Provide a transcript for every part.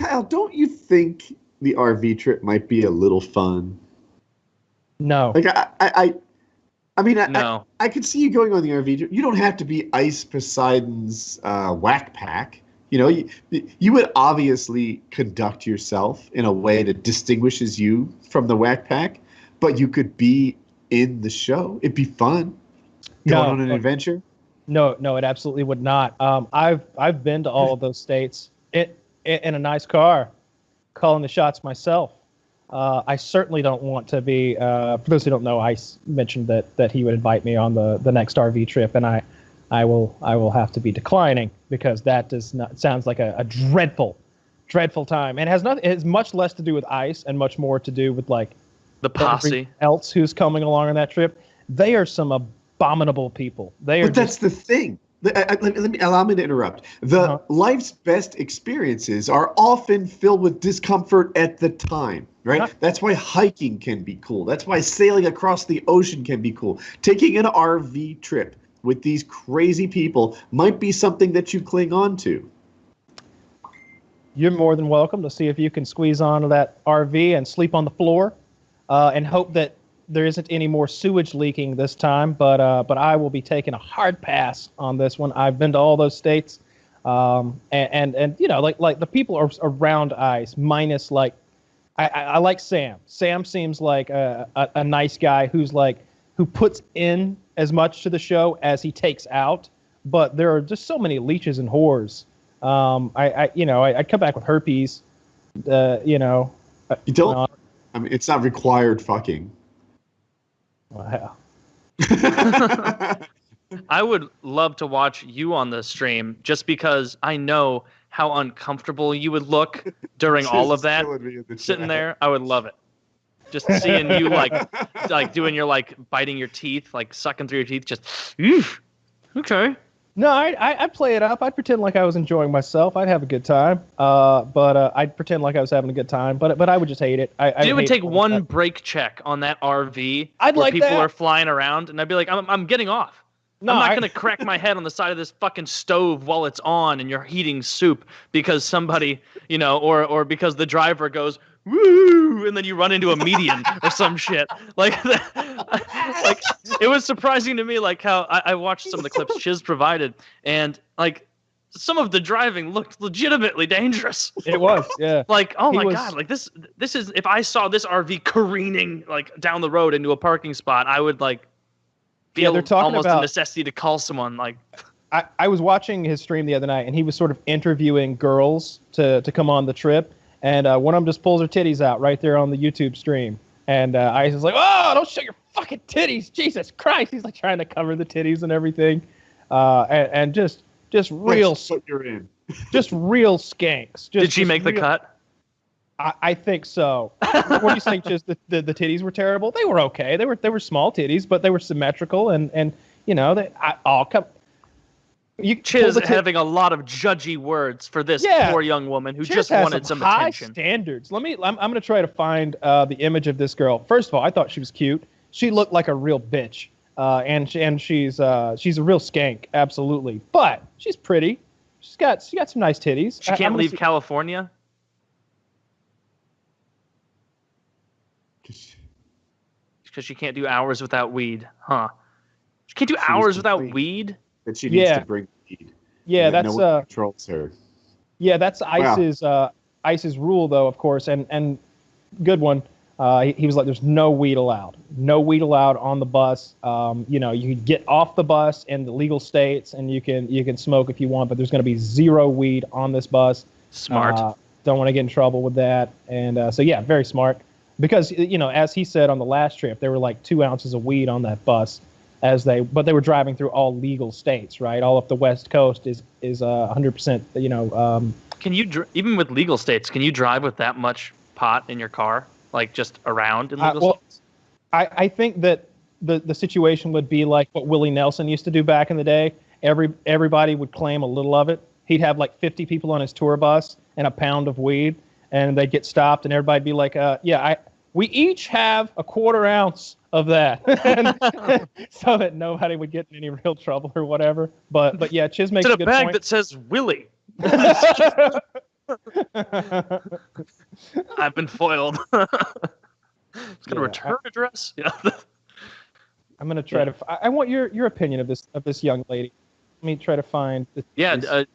Kyle, don't you think the RV trip might be a little fun? No. Like I mean, No. I could see you going on the RV trip. You don't have to be Ice Poseidon's whack pack. You know, you would obviously conduct yourself in a way that distinguishes you from the whack pack, but you could be in the show. It'd be fun going on an adventure. No, it absolutely would not. I've been to all of those states in a nice car, calling the shots myself. I certainly don't want to be. For those who don't know, Ice mentioned that he would invite me on the next RV trip, and I will have to be declining because that does not sounds like a dreadful time, and it has much less to do with Ice and much more to do with like the posse else who's coming along on that trip. They are some abominable people. But that's the thing. Allow me to interrupt. Life's best experiences are often filled with discomfort at the time, right? That's why hiking can be cool. That's why sailing across the ocean can be cool. Taking an RV trip with these crazy people might be something that you cling on to. You're more than welcome to see if you can squeeze onto that RV and sleep on the floor, and hope that there isn't any more sewage leaking this time. But I will be taking a hard pass on this one. I've been to all those states, and you know, like the people are around Ice, minus like I like Sam. Sam seems like a nice guy who puts in as much to the show as he takes out, but there are just so many leeches and whores. I come back with herpes. You don't. I mean, it's not required fucking. Wow. I would love to watch you on the stream just because I know how uncomfortable you would look during all of that. Sitting there, I would love it. Just seeing you like doing your biting your teeth, like sucking through your teeth, just okay. No, I'd play it up. I'd pretend like I was enjoying myself. I'd have a good time. But I'd pretend like I was having a good time. But I would just hate it. It would take one brake check on that RV where people are flying around, and I'd be like, I'm getting off. No, I'm not going to crack my head on the side of this fucking stove while it's on and you're heating soup because somebody, or because the driver goes, woo, and then you run into a median or some shit. Like it was surprising to me, like how I watched some of the clips Chiz provided, and like some of the driving looked legitimately dangerous. It was, yeah. Like, oh my God, like this is, if I saw this RV careening like down the road into a parking spot, I would like feel almost a necessity to call someone. Like, I was watching his stream the other night, and he was sort of interviewing girls to come on the trip. And one of them just pulls her titties out right there on the YouTube stream. And Ice is like, oh, don't show your fucking titties. Jesus Christ. He's like trying to cover the titties and everything. And just real. That's what you're in. Just real skanks. Did she make the cut? I think so. What do you think? Just the titties were terrible? They were okay. They were small titties, but they were symmetrical. And come. Chiz having a lot of judgy words for this poor young woman who just wanted some attention. High standards. I'm going to try to find the image of this girl. First of all, I thought she was cute. She looked like a real bitch, and she's a real skank, absolutely. But she's pretty. She got some nice titties. She can't leave California. Because she can't do hours without weed, huh? She can't do hours without weed. That she needs to bring weed. Yeah, that's no one controls her. Yeah, that's Ice's rule, though, of course, and good one. He was like, "There's no weed allowed. No weed allowed on the bus. You can get off the bus in the legal states, and you can smoke if you want, but there's going to be zero weed on this bus." Smart. Don't want to get in trouble with that, and so yeah, very smart. Because as he said on the last trip, there were like 2 ounces of weed on that bus. But they were driving through all legal states, right? All up the West Coast is 100%. Can you even with legal states? Can you drive with that much pot in your car, like just around in legal states? I think that the situation would be like what Willie Nelson used to do back in the day. Everybody would claim a little of it. He'd have like 50 people on his tour bus and a pound of weed, and they'd get stopped, and everybody'd be like, we each have a 1/4 ounce of that, so that nobody would get in any real trouble or whatever. But yeah, Chiz makes a good point. It's in a bag that says Willie. I've been foiled. It's gonna return address. Yeah. I'm gonna try to. I want your opinion of this young lady. Let me try to find.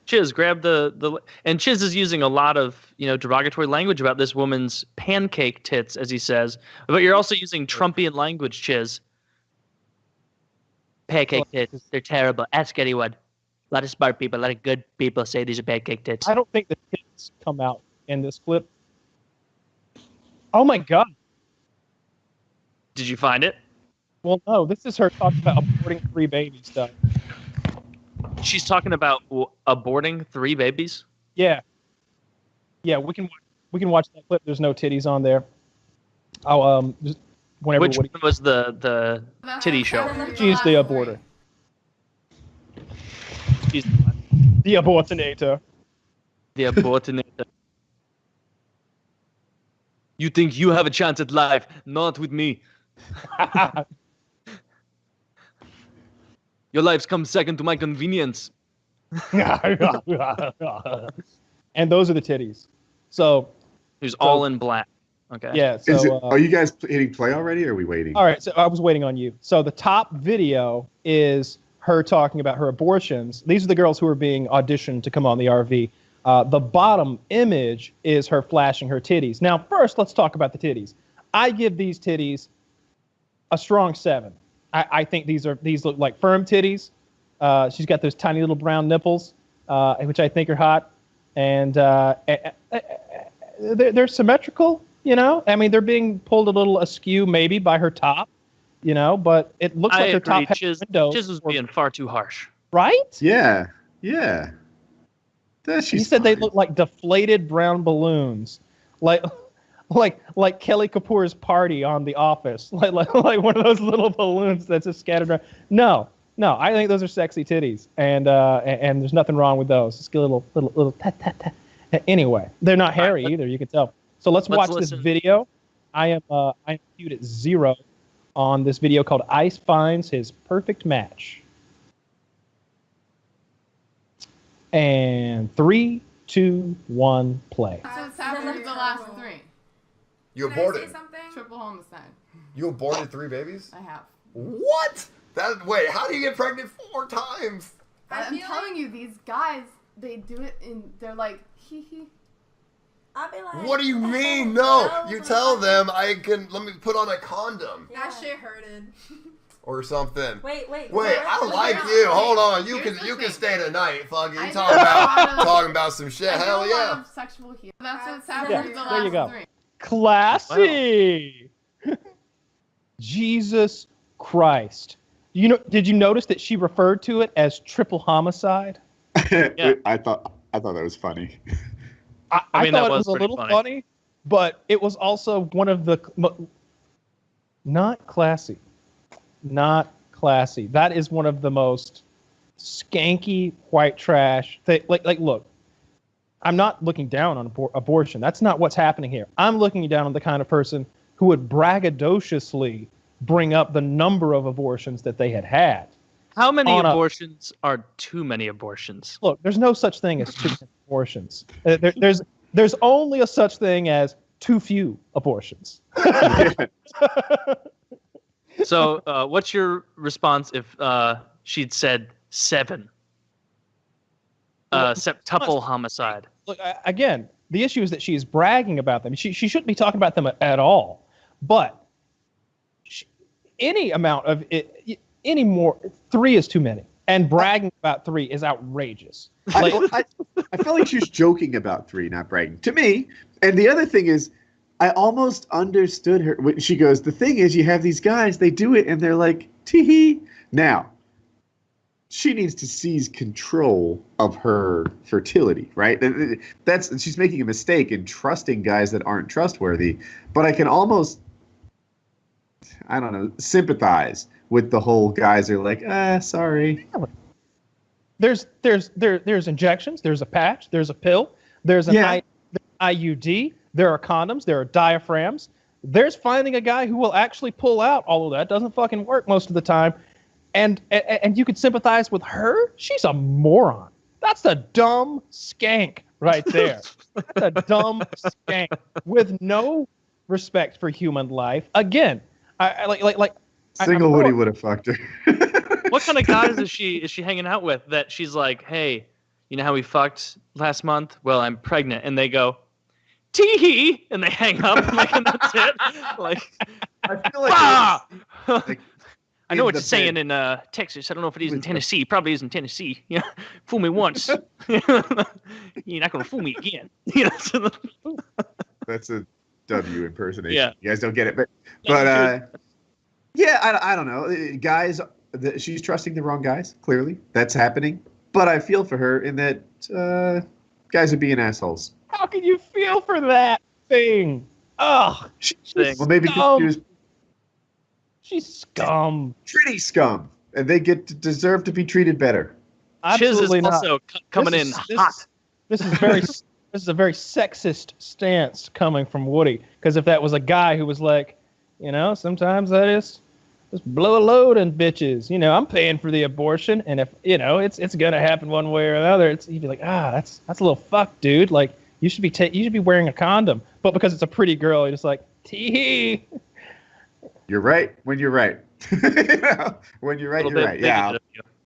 Chiz, grab the and Chiz is using a lot of derogatory language about this woman's pancake tits, as he says. But you're also using Trumpian language, Chiz. Pancake tits, they're terrible. Ask anyone. A lot of smart people, a lot of good people say these are pancake tits. I don't think the tits come out in this clip. Oh my God. Did you find it? Well, no. This is her talking about aborting 3 babies stuff. She's talking about aborting 3 babies? Yeah. Yeah, we can watch that clip. There's no titties on there. I'll just whenever. Which one was the titty show? She's the aborter. She's the abortinator. The abortinator. You think you have a chance at life? Not with me. Your lives come second to my convenience. And those are the titties. So who's all in black. Okay. Yeah. So are you guys hitting play already, or are we waiting? All right. So I was waiting on you. So the top video is her talking about her abortions. These are the girls who are being auditioned to come on the RV. The bottom image is her flashing her titties. Now, first, let's talk about the titties. I give these titties a strong 7. I think these look like firm titties. She's got those tiny little brown nipples, which I think are hot, and they're symmetrical. I mean, they're being pulled a little askew maybe by her top, but it looks like her top has windows. Chiz was being far too harsh. Right? Yeah. He said they look like deflated brown balloons, like Kelly Kapoor's party on The Office, like one of those little balloons that's just scattered around. No, I think those are sexy titties, and there's nothing wrong with those. Just a little tat tat tat. Anyway, they're not hairy either. You can tell. So let's watch this video. I am queued at 0 on this video called Ice Finds His Perfect Match. And 3, 2, 1, play. So it's after the last 3. You aborted. Triple homicide. You aborted 3 babies? I have. What? Wait, how do you get pregnant 4 times? I'm telling you, these guys, they do it they're like, hee hee. I'll be like, what do you mean? No, you tell them let me put on a condom. That shit hurted. Or something. Wait, I like you. Hold on. You can stay tonight. Fuck you. Talking about some shit. Hell yeah. Sexual healing. That's what's happening. There you go. Classy. Wow. Jesus Christ. Did you notice that she referred to it as triple homicide? Yeah. I thought that was funny. I mean, thought it was a little funny, but it was also one of the not classy. Not classy. That is one of the most skanky white trash thing. Like, look, I'm not looking down on abortion. That's not what's happening here. I'm looking down on the kind of person who would braggadociously bring up the number of abortions that they had. How many abortions are too many abortions? Look, there's no such thing as too many abortions. There's only a such thing as too few abortions. So, what's your response if she'd said 7? Septuple homicide. Look, again, the issue is that she's bragging about them. She shouldn't be talking about them at all. But any amount of it, any more, 3 is too many. And bragging about 3 is outrageous. I felt like she was joking about 3, not bragging. To me, and the other thing is, I almost understood her when she goes, the thing is, you have these guys, they do it, and they're like, tee-hee. Now, she needs to seize control of her fertility, right? She's making a mistake in trusting guys that aren't trustworthy. But I can almost, I don't know, sympathize with the whole guys are like, sorry. There's injections, there's a patch, there's a pill, there's an IUD, there are condoms, there are diaphragms. There's finding a guy who will actually pull out all of that. Doesn't fucking work most of the time. And you could sympathize with her. She's a moron. That's a dumb skank right there. That's a dumb skank with no respect for human life. Again, Single Woody would have fucked her. What kind of guys is she hanging out with that she's like, hey, you know how we fucked last month? Well, I'm pregnant. And they go, tee-hee, and they hang up, and that's it. Like, I feel like, I know what you're saying in Texas. I don't know if it is in Tennessee. Probably is in Tennessee. Yeah, fool me once. You're not gonna fool me again. That's a W impersonation. Yeah. You guys don't get it, but I don't know. Guys, she's trusting the wrong guys. Clearly, that's happening. But I feel for her in that guys are being assholes. How can you feel for that thing? Ugh. Well, maybe She's scum. Pretty scum. And they deserve to be treated better. Absolutely Chiz is also coming in hot. This is a very sexist stance coming from Woody. Because if that was a guy who was like, sometimes that is just blow a load in bitches. I'm paying for the abortion, and if it's gonna happen one way or another, you'd be like, that's a little fuck, dude. Like you should be wearing a condom. But because it's a pretty girl, you're just like, tee. You're right when you're right. When you're right, you're right. Yeah.